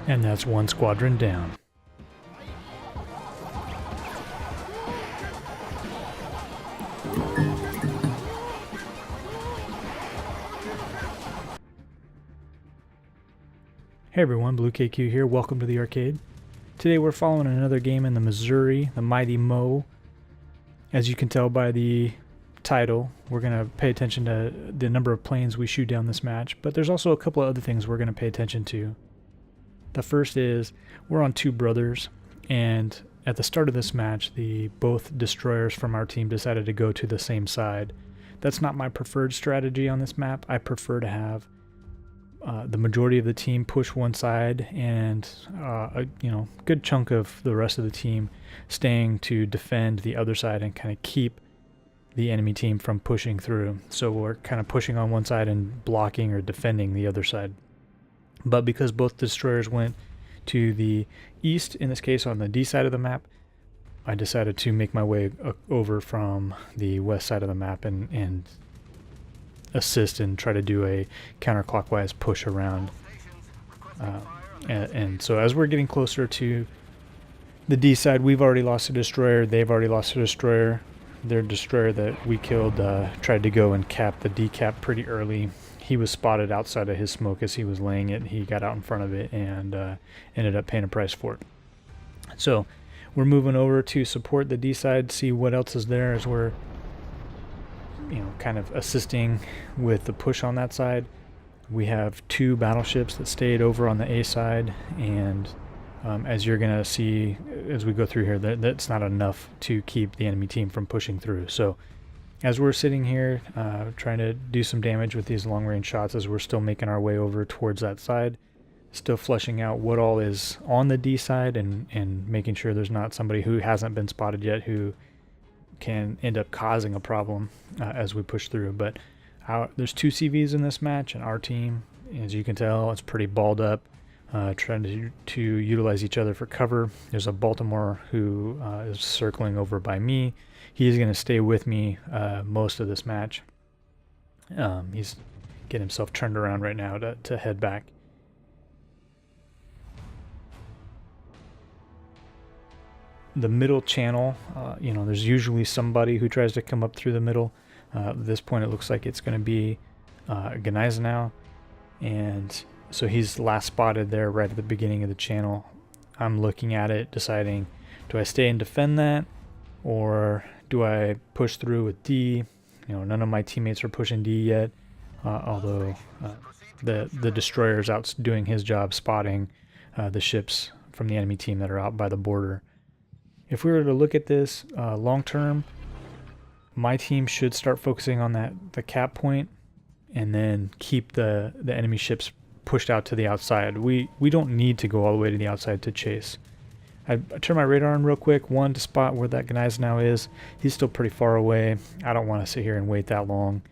And that's one squadron down. Hey everyone, Blue KQ here. Welcome to the arcade. Today we're following another game in the Missouri, the Mighty Mo. As you can tell by the title, we're going to pay attention to the number of planes we shoot down this match, but there's also a couple of other things we're going to pay attention to. The first is we're on two brothers, and at the start of this match, both destroyers from our team decided to go to the same side. That's not my preferred strategy on this map. I prefer to have the majority of the team push one side and a good chunk of the rest of the team staying to defend the other side and kind of keep the enemy team from pushing through. So we're kind of pushing on one side and blocking or defending the other side. But because both destroyers went to the east, in this case on the D side of the map, I decided to make my way over from the west side of the map and assist and try to do a counterclockwise push around. And so as we're getting closer to the D side, we've already lost a destroyer. They've already lost a destroyer. Their destroyer that we killed tried to go and cap the D cap pretty early. He was spotted outside of his smoke as he was laying it. He got out in front of it and ended up paying a price for it. So we're moving over to support the D side, see what else is there as we're kind of assisting with the push on that side. We have two battleships that stayed over on the A side, and as you're going to see as we go through here, that's not enough to keep the enemy team from pushing through. So as we're sitting here trying to do some damage with these long-range shots as we're still making our way over towards that side, still fleshing out what all is on the D side and making sure there's not somebody who hasn't been spotted yet who can end up causing a problem as we push through. But there's two CVs in this match, and our team, as you can tell, it's pretty balled up, trying to utilize each other for cover. There's a Baltimore who is circling over by me. He's going to stay with me most of this match. He's getting himself turned around right now to head back. The middle channel, there's usually somebody who tries to come up through the middle. At this point, it looks like it's going to be Gneisenau, and so he's last spotted there right at the beginning of the channel. I'm looking at it, deciding, do I stay and defend that, or do I push through with D? None of my teammates are pushing D yet, although the destroyer's out doing his job spotting the ships from the enemy team that are out by the border. If we were to look at this long term, my team should start focusing on the cap point and then keep the enemy ships pushed out to the outside. We don't need to go all the way to the outside to chase. I turn my radar on real quick, one to spot where that Gneisenau is. He's still pretty far away. I don't want to sit here and wait that long.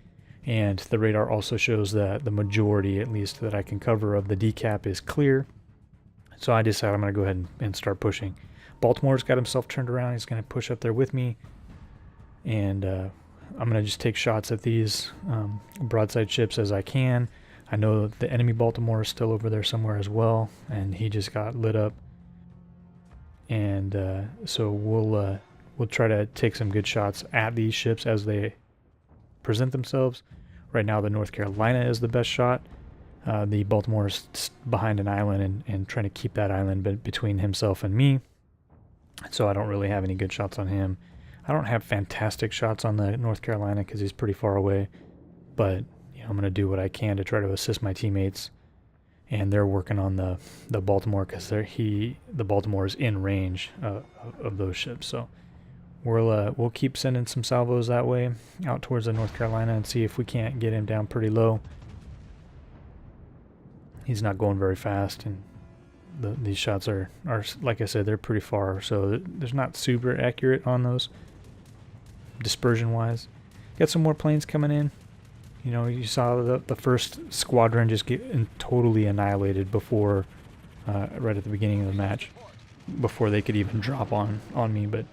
And the radar also shows that the majority, at least, that I can cover of the D cap is clear. So I decide I'm going to go ahead and start pushing. Baltimore's got himself turned around. He's going to push up there with me. And I'm going to just take shots at these broadside ships as I can. I know the enemy Baltimore is still over there somewhere as well, and he just got lit up. And so we'll try to take some good shots at these ships as they present themselves. Right now, the North Carolina is the best shot. The Baltimore is behind an island and trying to keep that island between himself and me. So I don't really have any good shots on him. I don't have fantastic shots on the North Carolina because he's pretty far away. But I'm going to do what I can to try to assist my teammates. And they're working on the Baltimore because the Baltimore is in range of those ships. So we'll keep sending some salvos that way out towards the North Carolina and see if we can't get him down pretty low. He's not going very fast, and these shots are like I said, they're pretty far, so there's not super accurate on those dispersion wise. Got some more planes coming in. You saw the first squadron just get totally annihilated before right at the beginning of the match, before they could even drop on me. But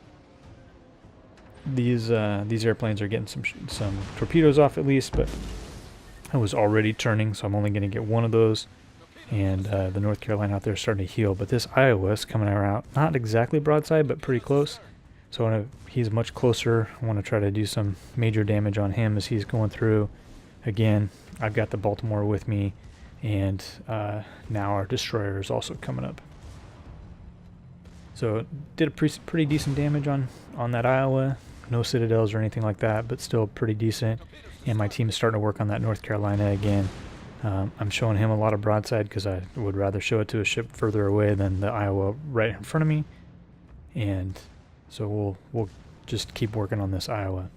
these airplanes are getting some torpedoes off at least, but I was already turning, so I'm only going to get one of those. and the North Carolina out there is starting to heal. But this Iowa is coming around, not exactly broadside, but pretty close. So he's much closer. I want to try to do some major damage on him as he's going through. Again, I've got the Baltimore with me, and now our destroyer is also coming up. So did a pretty decent damage on that Iowa. No citadels or anything like that, but still pretty decent. And my team is starting to work on that North Carolina again. I'm showing him a lot of broadside because I would rather show it to a ship further away than the Iowa right in front of me. And so we'll just keep working on this Iowa.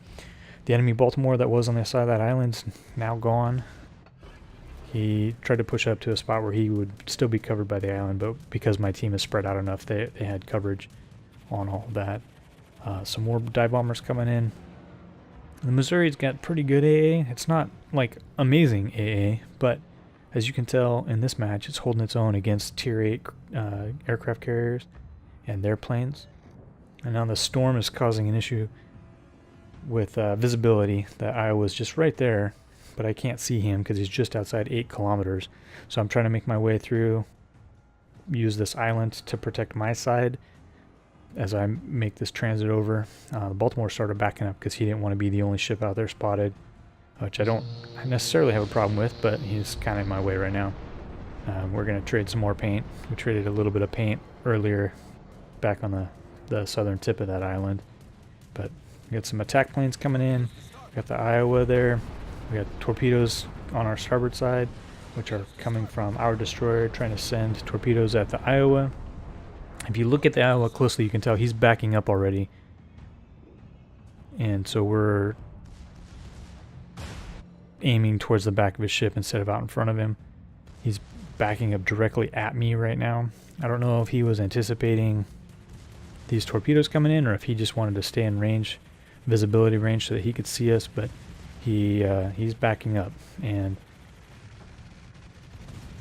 The enemy Baltimore that was on the side of that island's now gone. He tried to push up to a spot where he would still be covered by the island, but because my team is spread out enough, they had coverage on all of that. Some more dive bombers coming in. The Missouri's got pretty good AA. It's not like amazing AA, but as you can tell in this match, it's holding its own against Tier 8 aircraft carriers and their planes. And now the storm is causing an issue with visibility. That Iowa's just right there, but I can't see him because he's just outside 8 kilometers. So I'm trying to make my way through, use this island to protect my side as I make this transit over. Baltimore started backing up because he didn't want to be the only ship out there spotted, which I don't necessarily have a problem with, but he's kind of in my way right now. We're going to trade some more paint. We traded a little bit of paint earlier back on the southern tip of that island. But we got some attack planes coming in. We got the Iowa there. We got torpedoes on our starboard side, which are coming from our destroyer, trying to send torpedoes at the Iowa. If you look at the Iowa closely, you can tell he's backing up already. And so we're aiming towards the back of his ship instead of out in front of him. He's backing up directly at me right now. I don't know if he was anticipating these torpedoes coming in or if he just wanted to stay in range, visibility range, so that he could see us, but he's backing up. And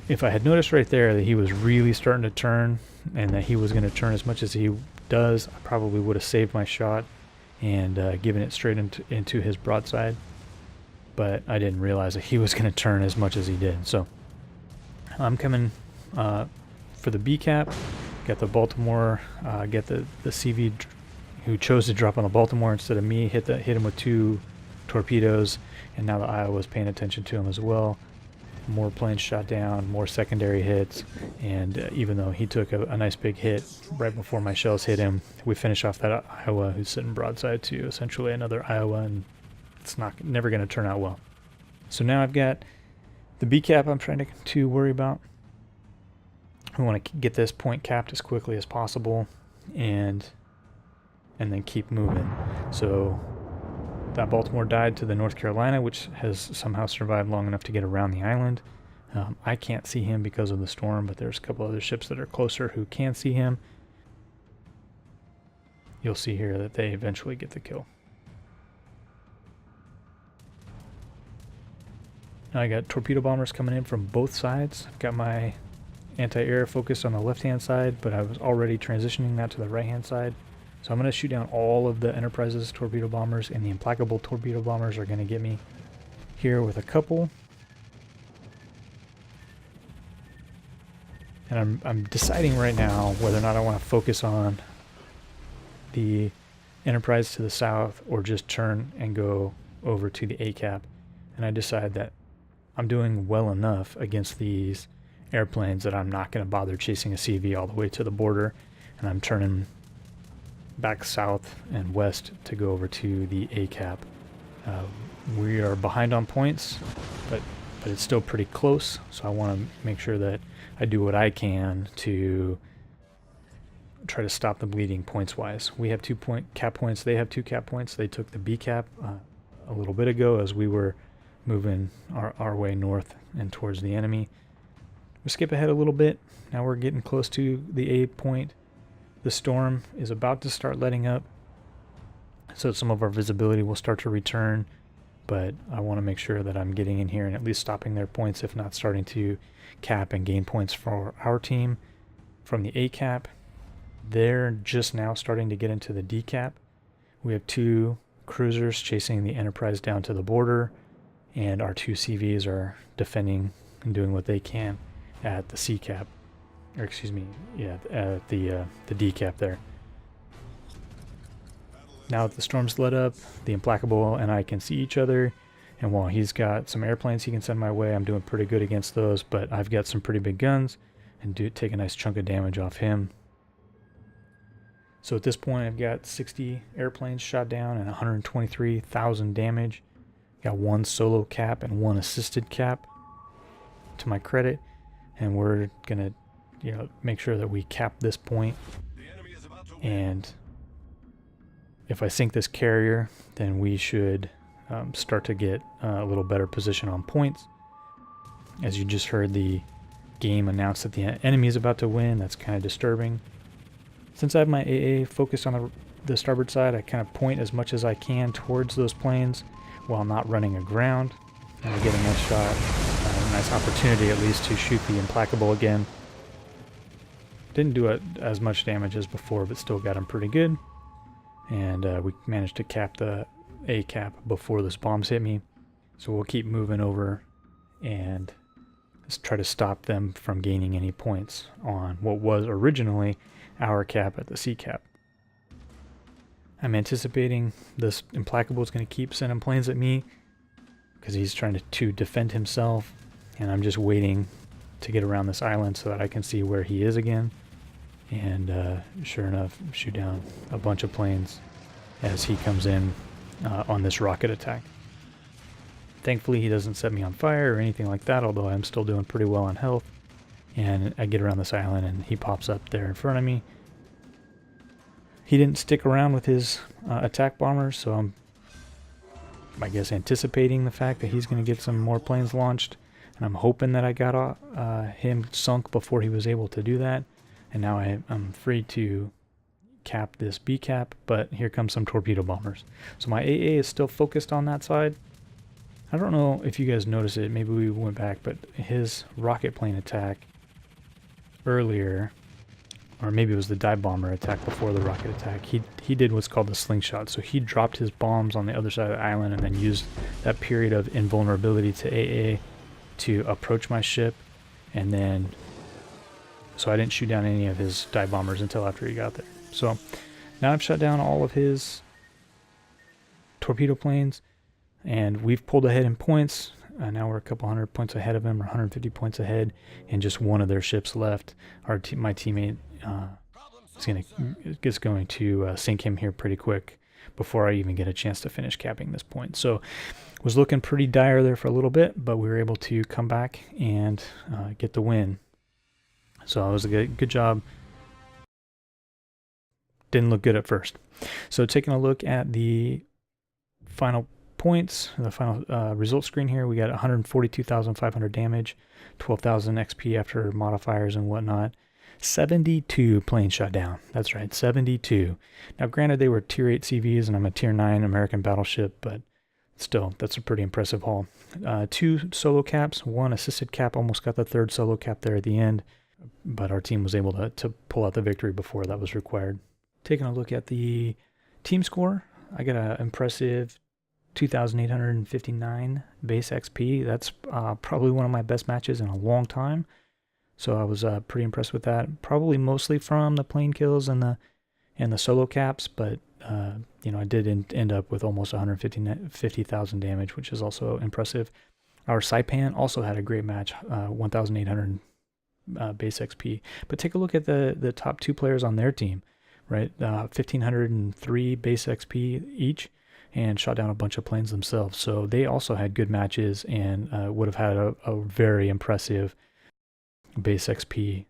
if I had noticed right there that he was really starting to turn and that he was going to turn as much as he does, I probably would have saved my shot and given it straight into his broadside. But I didn't realize that he was going to turn as much as he did. So I'm coming for the B cap. Got the Baltimore, get the CV who chose to drop on the Baltimore instead of me, hit him with 2 torpedoes, and now the Iowa's paying attention to him as well. More planes shot down, more secondary hits, and even though he took a nice big hit right before my shells hit him, we finish off that Iowa who's sitting broadside to essentially another Iowa, and it's never going to turn out well. So now I've got the B cap I'm trying to worry about. We want to get this point capped as quickly as possible and then keep moving. So that Baltimore died to the North Carolina, which has somehow survived long enough to get around the island. I can't see him because of the storm, but there's a couple other ships that are closer who can see him. You'll see here that they eventually get the kill. Now I got torpedo bombers coming in from both sides. I've got my anti-air focused on the left-hand side, but I was already transitioning that to the right-hand side. So I'm going to shoot down all of the Enterprise's torpedo bombers, and the Implacable torpedo bombers are going to get me here with a couple. And I'm deciding right now whether or not I want to focus on the Enterprise to the south or just turn and go over to the A cap. And I decide that I'm doing well enough against these airplanes that I'm not going to bother chasing a CV all the way to the border, and I'm turning back south and west to go over to the A cap. We are behind on points, but it's still pretty close, so I want to make sure that I do what I can to try to stop the bleeding points wise. We have 2 cap points, they have 2 cap points. They took the B cap a little bit ago as we were moving our way north and towards the enemy. We skip ahead a little bit. Now we're getting close to the A point. The storm is about to start letting up, so some of our visibility will start to return, but I want to make sure that I'm getting in here and at least stopping their points, if not starting to cap and gain points for our team. From the A cap, they're just now starting to get into the D cap. We have 2 cruisers chasing the Enterprise down to the border, and our 2 CVs are defending and doing what they can at the C cap, or excuse me, yeah, at the D cap there. Now that the storm's let up, the Implacable and I can see each other, and while he's got some airplanes he can send my way, I'm doing pretty good against those, but I've got some pretty big guns and take a nice chunk of damage off him. So at this point I've got 60 airplanes shot down and 123,000 damage. Got one solo cap and one assisted cap to my credit, and we're gonna, make sure that we cap this point. And if I sink this carrier, then we should start to get a little better position on points. As you just heard, the game announced that the enemy is about to win. That's kind of disturbing. Since I have my AA focused on the starboard side, I kind of point as much as I can towards those planes while not running aground. And I get a nice shot, a nice opportunity at least to shoot the Implacable again. Didn't do as much damage as before, but still got him pretty good. And we managed to cap the A cap before those bombs hit me. So we'll keep moving over and just try to stop them from gaining any points on what was originally our cap at the C cap. I'm anticipating this Implacable is going to keep sending planes at me because he's trying to defend himself, and I'm just waiting to get around this island so that I can see where he is again. And sure enough, shoot down a bunch of planes as he comes in on this rocket attack. Thankfully he doesn't set me on fire or anything like that, although I'm still doing pretty well on health. And I get around this island and he pops up there in front of me. He didn't stick around with his attack bombers, so I'm, I guess, anticipating the fact that he's going to get some more planes launched. And I'm hoping that I got him sunk before he was able to do that. And now I'm free to cap this B cap, but here comes some torpedo bombers. So my AA is still focused on that side. I don't know if you guys noticed it, maybe we went back, but his rocket plane attack earlier, or maybe it was the dive bomber attack before the rocket attack, he did what's called the slingshot. So he dropped his bombs on the other side of the island and then used that period of invulnerability to AA to approach my ship, and then so I didn't shoot down any of his dive bombers until after he got there. So now I've shot down all of his torpedo planes, and we've pulled ahead in points. Now we're a couple hundred points ahead of him, or 150 points ahead, and just one of their ships left. My teammate is going to sink him here pretty quick before I even get a chance to finish capping this point. So it was looking pretty dire there for a little bit, but we were able to come back and get the win. So it was a good job. Didn't look good at first. So taking a look at the final points, the final result screen here, we got 142,500 damage, 12,000 XP after modifiers and whatnot. 72 planes shot down. That's right, 72. Now granted they were tier 8 CVs and I'm a tier 9 American battleship, but still, that's a pretty impressive haul. 2 solo caps, 1 assisted cap, almost got the 3rd solo cap there at the end, but our team was able to pull out the victory before that was required. Taking a look at the team score, I got an impressive 2,859 base XP. That's probably one of my best matches in a long time. So I was pretty impressed with that. Probably mostly from the plane kills and the solo caps, but I did end up with almost 150,000 damage, which is also impressive. Our Saipan also had a great match, 1,800 base XP. But take a look at the top 2 players on their team, right? 1,503 base XP each, and shot down a bunch of planes themselves. So they also had good matches and would have had a very impressive base XP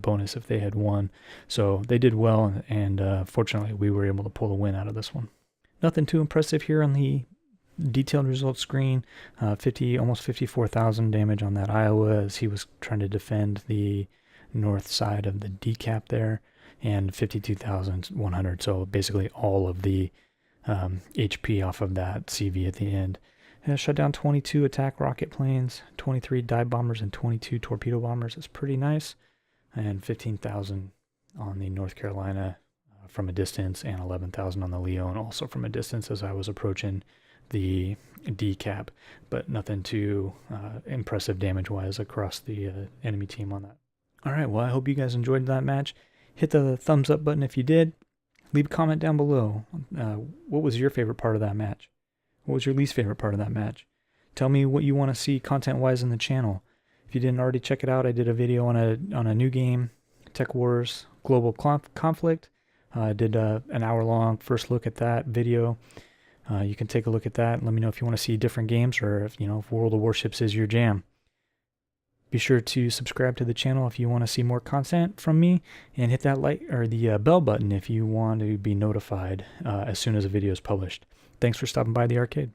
bonus if they had won. So they did well, and fortunately we were able to pull a win out of this one. Nothing too impressive here on the detailed results screen. Almost 54,000 damage on that Iowa as he was trying to defend the north side of the D cap there, and 52,100. So basically all of the HP off of that CV at the end. And shut down 22 attack rocket planes, 23 dive bombers, and 22 torpedo bombers. That's pretty nice. And 15,000 on the North Carolina from a distance, and 11,000 on the Leon also from a distance as I was approaching the decap, but nothing too impressive damage-wise across the enemy team on that. Alright, well, I hope you guys enjoyed that match. Hit the thumbs up button if you did. Leave a comment down below. What was your favorite part of that match? What was your least favorite part of that match? Tell me what you want to see content-wise in the channel. If you didn't already check it out, I did a video on a new game, Tech Wars Global Conflict. I did an hour-long first look at that video. You can take a look at that and let me know if you want to see different games, or if if World of Warships is your jam. Be sure to subscribe to the channel if you want to see more content from me, and hit that like or the bell button if you want to be notified as soon as a video is published. Thanks for stopping by the arcade.